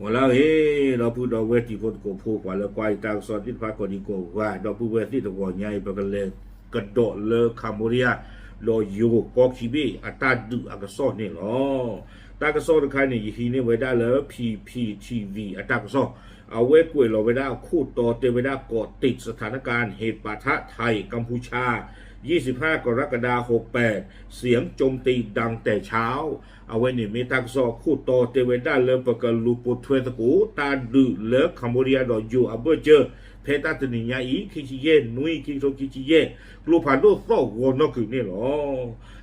wala he do pu do we ti pot ko phu kwa le kwai tang so ti pha ko di ko wa do pu we ti to ko nyai pa ka le ka do le Cambodia lo yo ko ki bi ata du a ka so ni lo ta ka so de khai ni yi ni we da le PPTV ata ka soเอาเวกวยเราไปได้คู่ต่อเตไปได้เกาะติดสถานการณ์เหตุปะทะไทยกัมพูชา25 กรกฎาคม 68เสียงโจมตีดังแต่เช้าเอาไว้นี่มีทักษะคู่ต่อเตไปได้เริ่มประกันลูปุทเวตกูตาดื้อเลิกคัมพูเดียดอยู่อับเบอร์เจอเพตาตนิยาอีคิชิเย่นุยคิโซคิชิเย่กลูผ่านโดโซ่วอนกคือนี่หรอ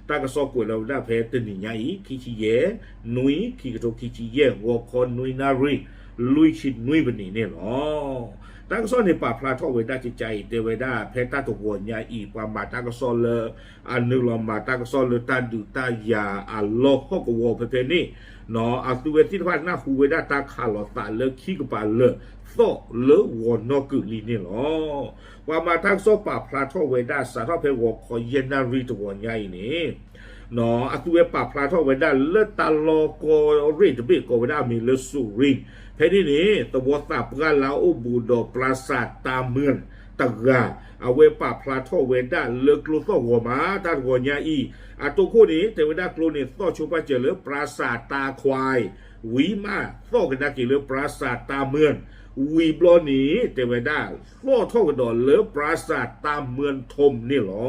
ตากระสอบกวยเราได้เพตนิยาอีคิชิเย่นุยคิโซคิชิเย่วอคอนนุยนารีลุยชิดนุยบันนี้เนี่ยหรอตั้งซ้อนในป่าพลาทอเวด้าจิตใจเดเวด้าเพตาตกวนยาอีปามาตั้งซ้อนเลยอันนึกลำมาตั้งซ้อนเลยตาดูตายาอัลโลฮอกวอเพนี่เนาะอัตุเวทิพาหน้าฮูเวด้าตาขาลอตาเลยขี้กบาเลยโซ่เลยวนนอกึลีเนี่ยหรอว่ามาตั้งซ้อนป่าพลาทอเวด้าสาทอเพวอคอยเยนารีตกวนยาอีนี่เนาะอัตุเวป่าพลาทอเวด้าเลตาโลโกรีดบิโกเวด้ามีเลสุรินเพนี่นี่ตัวตาปกาลาอุบูโดปราสาทตาเมืองตะกาเอาเวป่าพลาทอเวด้าเลือกลูโซหัวมาตาหัวยาอีอาตัวคู่นี้แต่เวด้ากลูนี่โซชูปาเจริญปราสาทตาควายวีมาโซกันดากิเลือปราสาทตาเมืองวีบลอนี้แต่เวด้าโซทอกันดอเลือปราสาทตาเมืองทมนี่หรอ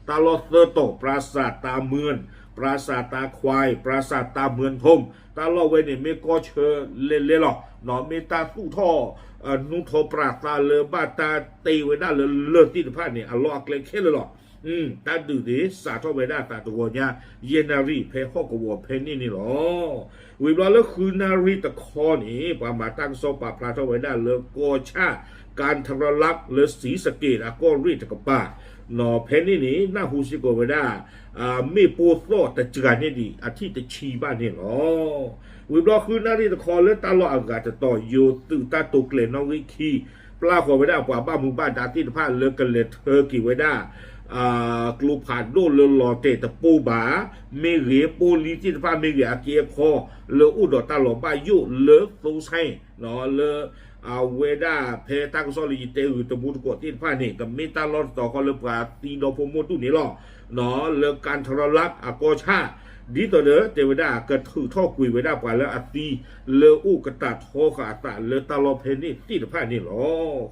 ตาลอเซอร์โตปราสาทตาเมืองปราสาทตาควายปราสาทตาเมืองทมตาลอเวนี่ไม่ก็เชอเล่นหรอกเนาะมีตาสู้ท่อนุ่งทอปราสาทเลอบาตาตีไว้ได้เลยเลิศที่ผ้าเนี่ยอัลลอฮ์เกรงเข่เลยหรอกตาดูดิสาทอไว้ได้ตาตัวเนี่ยเยนารีเพฮอกวัวเพนี่นี่หรอวิบลาแล้วคือนารีตะคอนี่ปามาตั้งโซปาพลาทอไว้ได้เลยโกชาการทรลักเลยสีสเกตอะก็รีตะกป้าเนาะเพนี่นี่น่าหูสิโกไว้ได้ไม่ปูโซแต่เจอเนี่ยดีอาทิตย์จะชีบ้านนี่หรอวิบลาคือนารีตะคอเลยตาลออากาศจะต่อโยตื่นตาตุกเลนนวิคีปลาขอไว้ได้กว่าบ้านมุงบ้านดาที่ผ้าเลิกกันเลยเธอกี่ไว้ได้กลูผ่านโดนเลหล่อเตะตะปูบาเมเรียปูลีที่ผ้าเมเรียเกียคอเลอุดตาหล่อบ้ายุเลสูใช่เนาะเลเวด้าเพตังซอลีเตอตะบูตกที่ผ้านี่กับเมตาลอดต่อก็เลปาตีโดโพโมตุนี่หรอเนาะเลการทรลักอโกชาดีต่อเด้อเทวดากระถือท่อกุยไว้ได้กว่าแล้วอตีเลอูกระตัดโคขาตาเลตาลอเพนี่ตีตะผ้านี่หรอ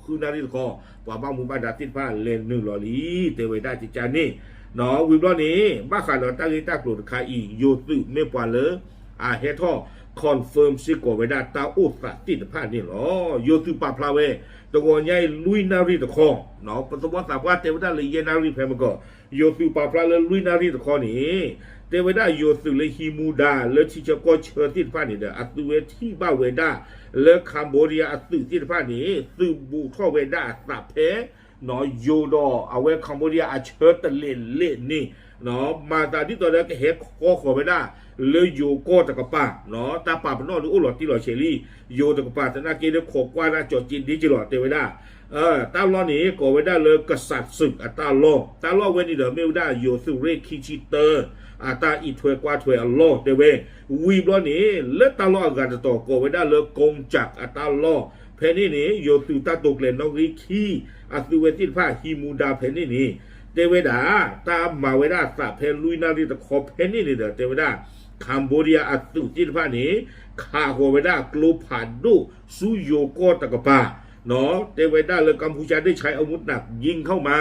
คือนาฬิกาว่าบ้ามุบ้านดาติดผ้าเลนหนึ่งหล่อลีเทวดาจิจานี่เนาะวิบล้อนี้บ้าขาดเราตั้งตากลุ่มขาอีโยตุไม่กว่าเลยเฮท่อคอนเฟิร์มซิโกไว้ได้ตาอุตติดผ้านี่หรอโยตุปาพลาเวตัวใหญ่ลุยนารีตะคอเนาะปัสสาวะสาวะเทวดาเลยเยนารีเพมก็โยตุปาพลาเลยลุยนารีตะคอนี่เทวดาโยสุเลฮิมูดาเลชิจก็เชิญที่ผ้านี่เด้ออัตุเวที่บ้าเวดาเลคัมโบเดียอัตุที่ผ้านี่สืบบูท่อเวดาสับเพเนาะโยดอเอาเวคัมโบเดียอาเชิญตะเล่นนี่เนาะมาตาที่ตัวนั้นก็เฮ็ดข้อขอเวดาเลโยโกตะกป้าเนาะตาป่าปนอดูอุหลอดที่หลอเชลี่โยตะกป้าแต่นาเกเดขอกว่านาจอจินดิจิหลอดเทวดาตาล้อนี้ก็เวดาเลยกษัตริย์ศึกตาล้อเวนี่เด้อเมวดาโยสุเรคิชิเตอร์ตาอีถวยกว่าถวยอัลลอฮ์เดเววีบล้อนี้เลตาล้อกันต่อก็เวดาเลยกงจักตาล้อเพนี่นี่โยตุตาตกเลนนอริคีตุเวติผ้าฮิมูดาเพนี่นี่เทวดาตามมาเวดาสะเพลุยนาริตะขอเพนี่นี่เด้อเทวดาคัมโบเดียอัตุจิตผ้านี้ข้าโกเวดากลูผ่านดูสุโยโกตะกปาเนาะเทวดาเลยกัมพูชาได้ใช้อาวุธหนักยิงเข้ามา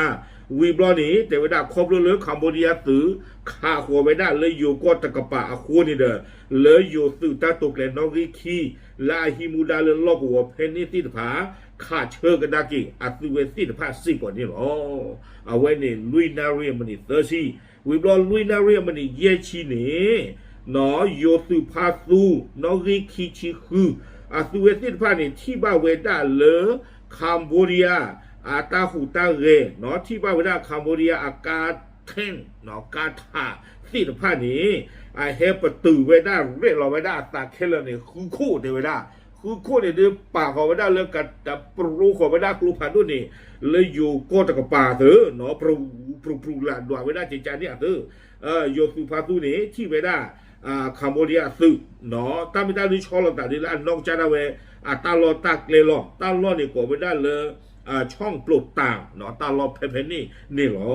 วีบล้อนี้เทวดาครบเลือคัมโบเดียตือข้าโกเวดาเลยโยโกตะกปาอาคูนี่เด้อเลยโยตุตาตกเลนนอริคีลาฮิมูดาเลยลอกหัวเพนี่ติดผาขาเชิญกันดากิอัตุเวติดผ้าสิกว่านี่หรอเอาไว้ในลุยนาเรียมันนี่เตอร์ซีวีบล้อลุยนาเรียมันนี่เยชีนี่เนาะโยตุพาซูนอริคีชิคือตุเวติดผ้านี่ที่บ้าเวดาเลอคัมโบเดียตาหูตาเรเนาะที่บ้าเวดาคัมโบเดียอากาเท่งเนาะกาถาสิทธิผ้านี้เฮปตือเวดาเรเราเวดาตาเคลเนี่ยคือคู่เดเวดาคือคู่เนี่ยเดือปากของเวดาเรื่องกันแต่ปรูของเวดากลูผ่านด้วยนี่เลยอยู่ก็ตะกป่าเถอะเนาะปรูละดวงเวดาเจจานี่เถอะโยสุพาตุนี่ที่เวดา คัมโบเดียซึเนาะตาไม่ได้ดิชอลตาดิละนอกจากนั้นเวตาลอตากเลลอตาลอนี่ก็ไม่ได้เลยช่องปลุกต่างเนาะตาลอเพนี่หรอ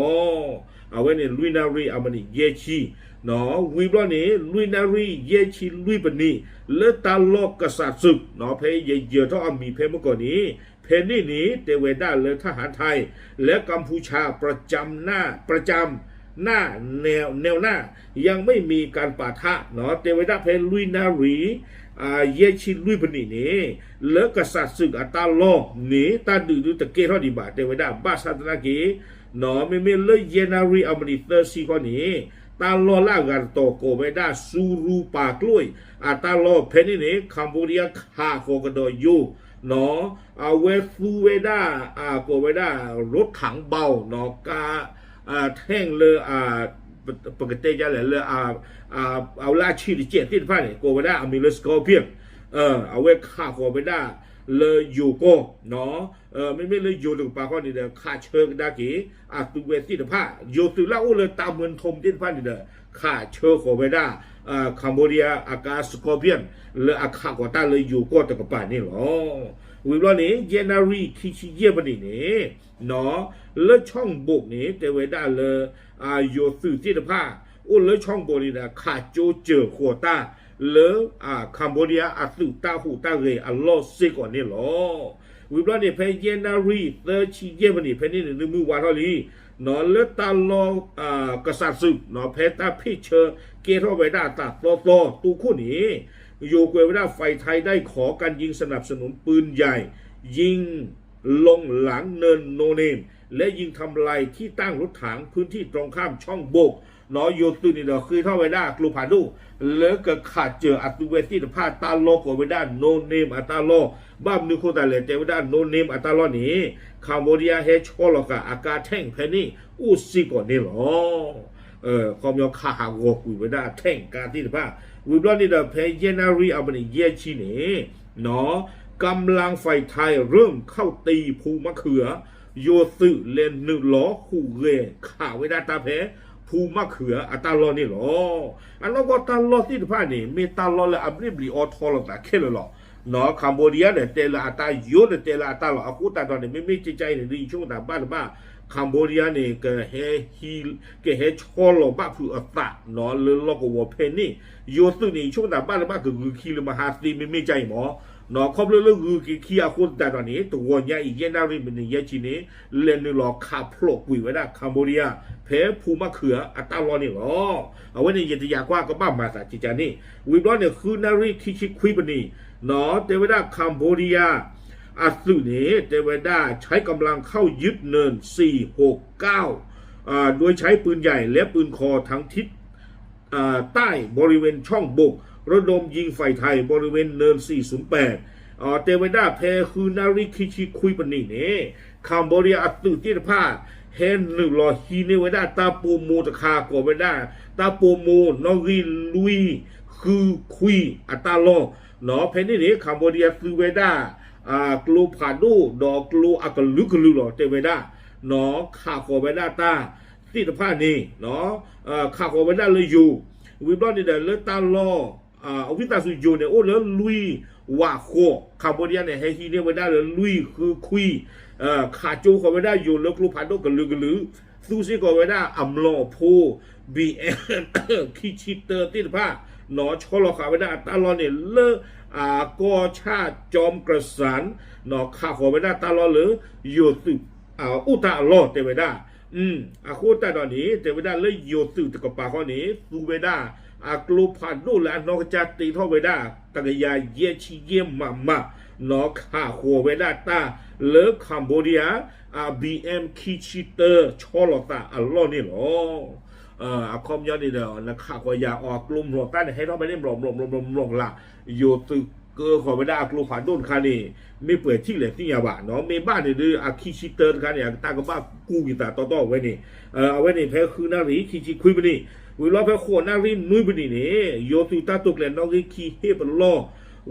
เอาไว้เนี่ยลุยนารีอามันนี่เยชีเนาะวีบล้อนี่ลุยนารีเยชีลุยปนี่เลตาลอกษัตริย์ศึกเนาะเพยเยอะเท่ามีเพเมื่อก่อนนี้เพนี่เตเวดาเลยทหารไทยและกัมพูชาประจำหน้าแนวหน้ายังไม่มีการปะทะเนาะเตวดาเพลุยนารีเยชิลุยปนี่นี่เลกษัตริย์ศึกตาลอนี่ตาดูตะเกเท่าดีบาเตวดาบาสัตนาเกเนาะไม่เลยเยนารีอเมริเตอร์ซีก่อนนี้ตาลอลากันโตโกเวดาซูรูปากล้วยตาลอเพนี่คัมพูเดียคาโคกดอยูเนาะเวฟูเวดาโกเวดารถถังเบาเนาะกาแท่งเลยปกติจะเลยเอาลาชีดิเจติดผ้าเนี่ยโกเวดามีเลสโกเพียงเอาไว้ฆ่าโกเวดาเลยอยู่ก็เนาะไม่เลยอยู่ถึงปากข้อนี่เด้อฆ่าเชิงดากีตุเวติดผ้าอยู่ถึงแล้วเลยตามเมืองทมติดผ้านี่เด้อฆ่าเชิงโกเวดาคัมโบเดียอากาสโกเพียนเลยฆ่าโกตาเลยอยู่ก็ตะกป่านี่หรอวิบล้อนี้เยนารีคิชิเยบันนี่เนาะเลช่องบุกนี้เตเวดาเลยอยู่สื่อที่ผ้าเลช่องบุกนี่นะฆ่าโจเจอหัวตาเลยคัมโบเดียสื่อตาหูตาเรอัลลอฮ์ซิก่อนนี่หรอวิบล้อนี้เพเยนารีเตชิเยบันนี่เพนี่ในมือวาทอลีเนาะเลตาลอกษัตริย์ศึกเนาะเพตาพิเชอเกทอเวดาตาโตตูคู่นี้โยเกเวดาไฟไทยได้ขอการยิงสนับสนุนปืนใหญ่ยิงลงหลังเนินโนเนมและยิงทำลายที่ตั้งรถถังพื้นที่ตรงข้ามช่องโบกเนาะโยตุนี่เนาะคือเท่าเวดากลูพาดูแล้วก็ขาดเจออัตุเวติผ้าตาโลกเวดาโนเนมอัตาโลบ้ามนึกโคตาเลเตเวดาโนเนมอัตาโลนี้คัมโบเดียเฮชโอลกะอากาแท่งเพนี่อุซิก่อนนี่หรอคอมยอขาหากวกุยเวดาแท่งการที่ผ้าวิบล้อนี่เด้อเพเยนารีอาบันเยชินี่เนาะกำลังไฟไทยเริ่มเข้าตีภูมะเขือโยสึเลนนึล้อคู่เรข่าวเวดาตาเพภูมะเขือตาลอนี่หรออันนั้นก็ตาลอที่ผ้านี่มีตาลอและอับริบลีออทอลตาเคลหรอเนาะคัมโบเดียเนี่ยเตลาตาโยเนเตลาตาหรออากูตาตอนนี้ไม่ใจเนี่ยดีช่วงตาบ้าคัมโบเดียเนี่ยก็เฮชอลบ้าผู้อัตตาเนาะเลยล็อกวัวเพนนี่โยสึนี่ช่วงตาบ้าก็คือคีลมหาสีไม่ใจหมอเนาะครบเลยคือคีอาคุณแต่ตอนนี้ตัวใหญ่อีกเยนาริมันเยชินี้เล่นนึกหลอกขับโผล่กุยไว้ได้คัมโบเดียเพภูมะเขือตาลอนี่หรอเอาไว้ในเยติยากว่าก็บ้ามาสาจิจานี่วิบล้อเนี่ยคือนาริคิชิคุยบันนี่เนาะเตวดาคัมโบเดียสุนี้เตเวดาใช้กำลังเข้ายึดเนิน469โดยใช้ปืนใหญ่และปืนคอทั้งทิศใต้บริเวณช่องบกระดมยิงไฟไทยบริเวณเนิน408เตเวดาแพคือนาริคิชิคุยปนีเนี่ยคัมโบเดียสุที่ผ้าเฮนหนึ่งรอฮีเนเวดาตาปูโมตะคาโกเวดาตาปูโมนอริลุยคือคุยตาโลเนาะเพนี่เนี่ยคัมโบเดียคือเวดากลูผาดูดอกกลูอักลุกลุหรอเตเวดาเนาะข้าโคเวดาตาที่ตะผ้านี่เนาะข้าโคเวดาเลยอยู่วิบลอนนี่เดเลตาลอวิตาสุโยเนี่ยโอ้แล้วลุยวาโคคัมโบเดียเนี่ยให้ฮีเนี่ยเวดาเลยลุยคือคุยขาจูโคเวดาอยู่แล้วกลูผาดูกันลือซูซิโคเวดาอัมโลโพบีเอ็มคิชิเตอร์ที่ตะผ้าเนาะชอลคาเวดาตาลอนเนี่ยเลกอชาติจอมกระสันเนาะข้าขอเวดาตาลอหรือโยตุอุตาลอเตเวดาโคตาตอนนี้เตเวดาเลยโยตุตะกปาข้อนี้ตูเวดากลูพันดูแลนอกจากตีท่อเวดาตะกยาเยชิเยมาเนาะข้าขอเวดาตาเลิกคัมโบเดียบีเอ็มคิชิเตอร์ชอลตาอัลลอนี่หรอคอมยอดนี่เด้อนะข้าขออยากออกกลุ่มหลวงต้านให้เราไปเล่นหลงละโยตึกเกอขอไม่ได้กลุ่มผ่านต้นคานี่ไม่เปิดที่เหลือที่ยาบ้านเนาะมีบ้านนี่ดื้อคิชิเตอร์คานี่ตาก็บ้ากู้กีตาต่อไว้นี่เอาไว้นี่แพ้คือนารีคิชิคุยไปนี่วิลล์แพ้ขวดนารีนุ้ยไปนี่เนี่ยโยตึกตาตุกแหลนน้องรีคีเฮปล้อ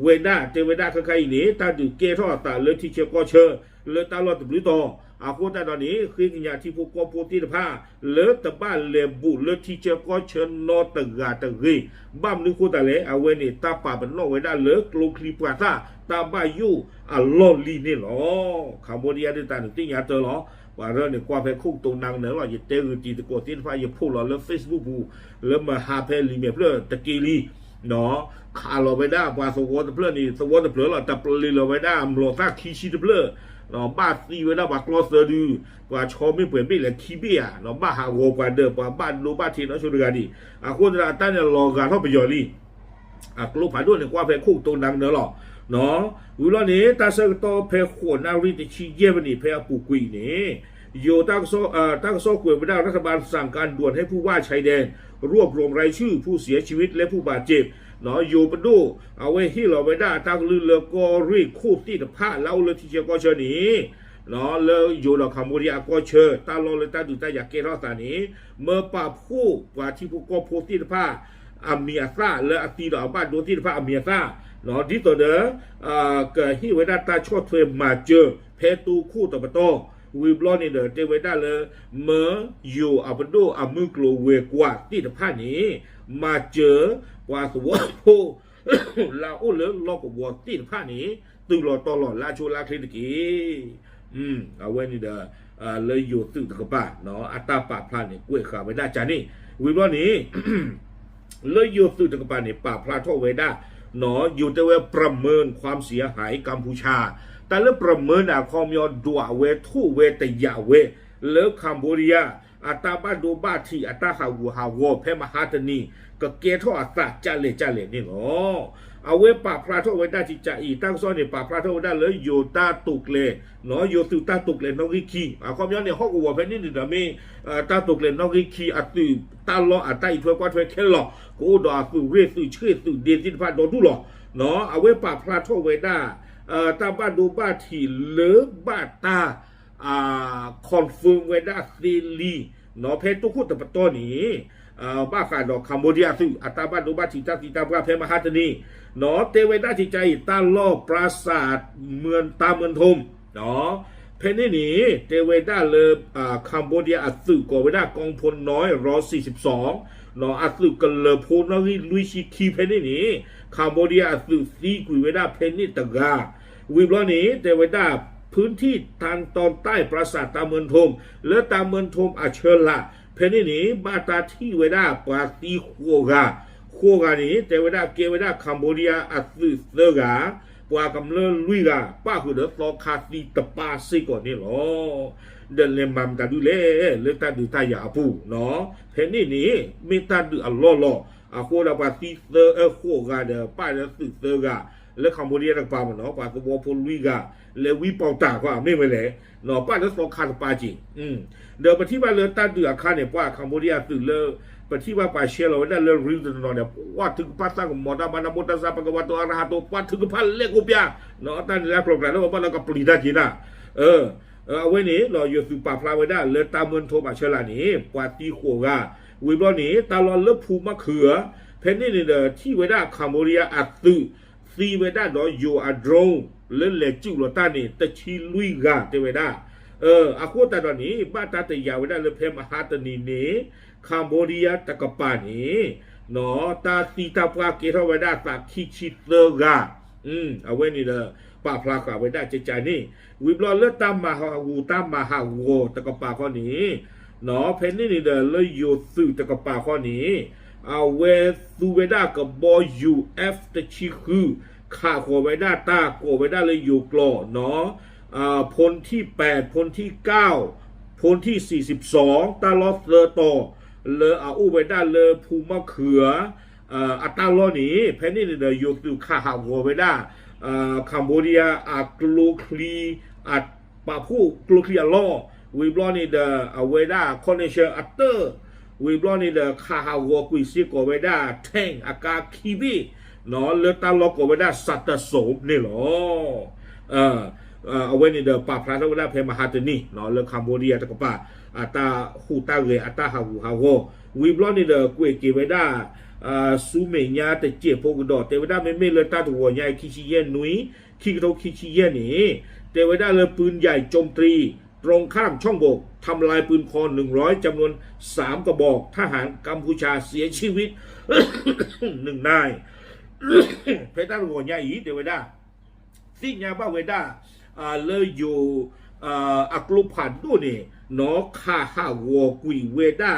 เวด้าเจเวด้าใครๆนี่ตาดูเกท่อตาเลยที่เชก็เชอเลยตาลอดตบลิ้วต่อ อาโคตาตอนนี้คือกินยาที่ผู้กอบผู้ที่ผ้าเลือตบ้านเลบุเลือที่เจ้าก็เชิญนอตกาตะกีบ้ามนึกโคตาเลยเอาไว้นี่ตาป่าเป็นนอกไว้ได้เลือกลูคลีปราซาตาบ้ายูอัลลอลีนี่หรอคัมโบเดียด้วยตาหนึ่งที่ยาเจอหรอว่าเรื่องเนี่ยกว่าไปคุกตรงนังเนี่ยเราจะเตะจีตะโกตีนฟ้าอย่าพูดเราเรื่องเฟซบุ๊กบูเรื่องมาหาเพลลีเมียเพื่อตะกีรีเนาะขาเราไปได้ว่าสวอตเพื่อนี่สวอตเพื่อเราแต่ปลีเราไปได้มโลซาคีชิเพื่อเราบ้าซีไว้ได้ว่ากลอสดูว่าชอบไม่เปลี่ยนไปเลยคีเบียเราบ้าหาโวกว่าเดิมว่าบ้านดูบ้านทีนั้นชุดกันดีคนเราตั้งเนี่ยรอการเข้าไปย่อลีกลุ่มผ่านด้วยเนี่ยกว่าไปคุกตรงนังเนาะหรอเนาะวิลล์นี้ตาเสกโตเพขวนาริติชีเยวันนี้เพอปุกุยนี่อยู่ตั้งโซ่กวยไปได้รัฐบาลสั่งการด่วนให้ผู้ว่าชายแดนรวบรวมรายชื่อผู้เสียชีวิตและผู้บาดเจ็บเนาะอยู่ปดูเอาไว้ที่เราไปได้ตั้งลือเลก็รีคู่ที่ตะผ้าเล่าเลยที่เจ้าก็เชนี้เนาะเลยอยู่เราคัมโบเดียก็เชิญตาลเลยตาดูตาอยากเกล้าตานี้เมื่อป่าผู้กว่าที่ผู้ก็โพที่ตะผ้าอเมียซาและอตีเราบ้านโดนที่ตะผ้าอเมียซาเนาะที่ตัวเด้อเกิดที่ไว้ได้ตาชดเทมาเจอเพตูคู่ตะปะโตวิบลอนี่เดอเตไว้ได้เลยเมื่ออยู่อับดูอัมือกลัวเวกว่าที่ตะผ้านี้มาเจอกว่าสวะโพลาอุเลลอกวัวที่ตะผ้านี้ตึงรอตลอดลาชูลาคลินิกีเอาไว้นี่เดอเลยอยู่ตึงตะกบ้าเนาะอัตตาปาพลานี่กล้วยขาไว้ได้จานี่วิบลอนี้เลยอยู่ตึงตะกบ้านี่ปาพลาทไว้ได้เนาะอยู่แต่ว่าประเมินความเสียหายกัมพูชาแต่เรื่องประเมินคอมยอดัวเวทูเวตยาเวเลือคัมโบเดียอัตาบ้านดูบ้าที่อัตาฮาวเพมหาตนีก็เกทออัตาจาเลนี่เนาะเอาเวปาพระทไว้ได้จิตใจตั้งซ้อนเนี่ยปาพระทไว้ได้เลยโยตาตุกเลเนาะโยตุตาตุกเลนอกริคีคอมยอนเนี่ยฮอกวัวเพนนี่นี่มีตาตุกเลนอกริคีอัตุตาล้ออัตาอีถ้วยกว่าถ้วยแค่หลอกกูดอสุเรสุเชื่อสุเดียนจิตพาโดดูหลอกเนาะเอาเวปาพระทไว้ได้ตาบ้านดูบ้าที่เลือบ้าตาคอนเฟิร์มไว้ได้ซีรีเนาะเพชรตุกุตะปะต้นนี้บ้าฝ่ายดอกคัมโบเดียซึ่งอัตาบ้านดูบ้าที่ตาตีตาบ้าเพมหาตนีเนาะเตไว้ได้ที่ใจตาล่อปราสาทเมืองตาเมืองทมเนาะเพนนี่นี่เตไว้ได้เลยคัมโบเดียอัสึก่อไว้ได้กองพลน้อย142เนาะอัสึกันเลยพลน้อยลุยชิคีเพนนี่นี่คัมโบเดียอัสึซีกุยไว้ได้เพนนี่ตะกาวิบล้อนี้เตไว้ได้พื้นที่ทางตอนใต้ปราสาทตาเมืองทมและตาเมืองทมอาเชละเพนนี่บาตาที่ไว้ได้ปาตีโคกานี้แต่ไว้ได้เกไว้ได้คัมโบเดียอัสึเซกาปากำเลินลุยกาป้าคือเดอฟลอคาตีตะปาซิก่อนนี่หรอเดินเลมัมตาดูเล่เลือตาดูตายาปูเนาะเพนนี่มีตาดูอัลลอโคดาปาซิเซโคกาเดอป้าเดอสึเซกาและคัมโบเดียต่างป่ามันเนาะป่าตัวพลลุยกาเลวิปองตากว่าไม่ไปเลยเนาะป้าเดอสองคาตปาจิเดี๋ยวไปที่บ้านเลือตาดูอาคารเนี่ยป้าคัมโบเดียตื่นเลปฏิบัติไปเชื่อเราได้เรื่องริ้วตนเนี่ยว่าถึงพัฒนาของมอดามานามุตตาซาปะกวัตโตอาราหะโตปัถึงพันเล็กอุปยาเนาะตอนนี้แล้วโปรแกรมแล้วว่าเราก็ปลีได้จีน่ะเอาไว้นี้เราอยู่สู่ป่าพลาไว้ได้เลือตาเมืองโทมาเชลานี้ปาตีโคกาวิบลอนี้ตาลอนเลือภูมะเขือเพนนี่เนี่ยที่ไว้ได้คัมโบเดียอัตตุซีไว้ได้เราอยู่อัดรงเล่นเล็กจิ้วเราตานี่ตะชีลุยกาเตไว้ได้อาคูตาตอนนี้บ้านตาเตยาไว้ได้เลยเพมหาตนีนี้คัมโบเดียตะกปานี้เนาะตาตีตาปลาเกทไว้ได้ตาคิชิเตกาเอาไว้นี่เลยป่าพลากาไว้ได้ใจนี่วิบลอเลือดตามมาฮาวูตะกปาข้อนี้เนาะเพนนี่นี่เลยโยสึตะกปาข้อนี้เอาเวซูเวด้ากับบอยยูเอฟตะชิคือขาโคไว้ได้ตาโกไว้ได้เลยอยู่กลอเนาะพลที่8พลที่9พลที่42ตาลอสเลอโตเลออูไว้ได้เลอภูมะเขืออัตาลอนี้เพนนี่เดอยูตุคาฮาวไว้ได้คัมโบเดียกลูคลีปาผู้กลูคลีลอวิบลอนี่เดอเอาไว้ได้คอนเนเชอร์อัตเตอร์วิบลอนี่เดอคาฮาวกุยซิโกไว้ได้แทงอากาคีบีเนาะเลอตาลอกไว้ได้สัตโสมนี่หรอเอาไว้ในเดอป่าพระราชเพมหาตนีเนาะเลือคัมโบเดียตะกป่าอัตาหูตาเรอัตาฮาววิบลอนี่เดอกุยกีไว้ได้ซูเมียาแต่เจ็บพวกดอแต่ไว้ได้ไม่เลยตาตัวใหญ่คิชิเยนนุยคิกโตคิชิเยนนี่แต่ไว้ได้เลยปืนใหญ่โจมตี ตรงข้ามช่องโบกทำลายปืนคอ100จำนวน3กระบอกทหารกัมพูชาเสียชีวิต 1 นาย เพชรตาหัวใหญ่เดวดาสิ่งยาบ้าเวดาเลยอยู่อักลุพันดูนี่นอข้าห้าวัวกุยเวดา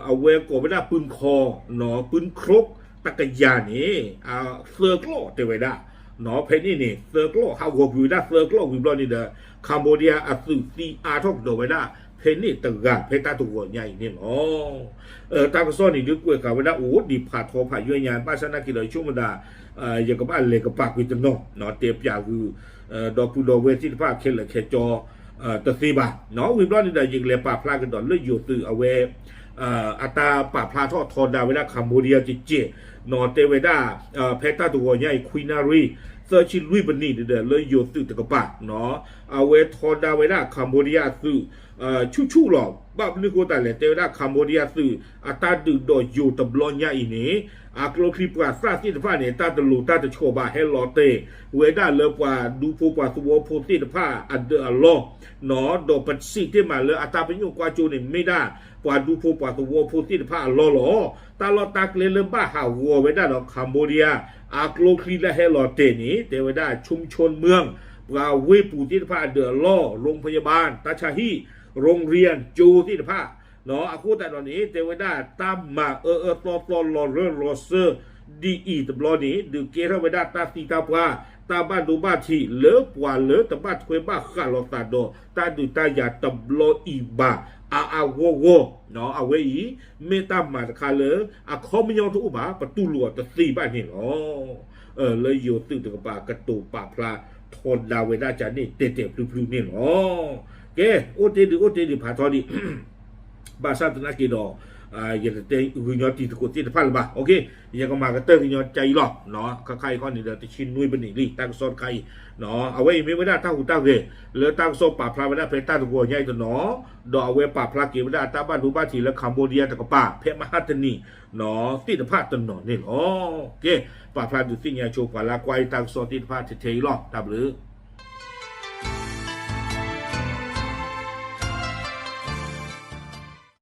เอาเวกเวดาปืนคอหนอปืนครกตะกยานี่เซอร์โกลเดวดาหนอเพนี่นี่เซอร์โกลห้าวัวกุยเวดาเซอร์โกลวิบลอนี่เดอคัมโบเดียอัสุซีอาทอกเดวดาเพนี่ตะกาเพตาตัวใหญ่นี่อ๋อตากระซ้อนนี่ดึกเวกาเวดาโอ้ดีผ่าทอผ่าย้อยยานป้าชนะกิโลช่วงมันดาอย่างกับบ้านเล็กกับปากวิตนเนาะเตียบยาคือดอกพูดอกเวทีภาพเคลเคจอตะซีบาเนาะวิบลอนนี่ได้ยิงเลยป่าพลากันดอนเลยอยู่ตื่อเอาเวอัตราป่าพลาทอดทอนดาเวลาคัมโบเดียจิเจนอเตเวดาเพตาตัวใหญ่ควีนารีเซอร์ชิลุยบันนี่เดเลยอยู่ตื่ตะกปะเนาะเอาเวทอนดาเวลาคัมโบเดียซื้อชู่หรอกบ้านึกว่าแต่เลยเตเวดาคัมโบเดียซื้ออัตราดึกดอยอยู่ตะบลอนใหญ่นี่อากโลคลิปว่าซาที่ฟ้าเนี่ยตาตะลูตาตะโชบาเฮลอเตเวดาเลกว่าดูโฟกว่าสวอโพสิตผ้าอันเดอลอหนอดอปัดซีที่มาเลยอัตราเป็นอยู่กว่าจูนี่ไม่ได้กว่าดูโฟกว่าสวอโพสิตผ้าลอหลอตาลอตากเลเลบ้าหาวัวเวดาดอกคัมโบเดียอากโลคลิและเฮลอเตนี่เตเวดาชุมชนเมืองว่าเวปูที่ผ้าเดอลอโรงพยาบาลตาชาฮีโรงเรียนจูที่ผ้าเนาะอาคูแต่ตอนนี้เทวดาตามมาตอลอเรอเซอร์ดีอีตบลอนี้ดูเกเรเวดาตาสีตาปลาตาบ้านดูบ้านที่เลือกว่าเลือตบ้านควยบ้าข้าลอตาโดตาดูตายาตบลออีบาโวเนาะเอาไว้อีเมตามาคาเลอคอมยองทุกบาประตูหลวงตะสีบ้านนี่อ๋อเลยอยู่ตึกตะปากระตูปาพลาทนดาเวดาจานี่เตะพลุนี่อ๋อเกโอเตดิผาทอดีบาซาตนักกีฬาอย่างเตะวิญญาณตีตะกุตีตะพันบ่าโอเคอย่างก็มากระเตอร์วิญญาณใจหลอกเนาะใครข้อนี้เดี๋ยวจะชินนุ้ยเป็นนี่ตั้งโซนใครเนาะเอาไว้ไม่ได้ตั้งหูตั้งเลยแล้วตั้งโซนป่าพลาไม่ได้เพต้าตะกัวใหญ่ตัวเนาะดอกเอาไว้ป่าพลาเกี่ยวไม่ได้ตั้งบ้านดูบ้านทีแล้วคัมโบเดียตะกป่าเพมหัตนีเนาะตีตะพันตัวเนาะนี่โอเคป่าพลาดูสิ่งใหญ่โชว์ป่าละไกวตั้งโซนตีตะพันเทหลอกตับหรือ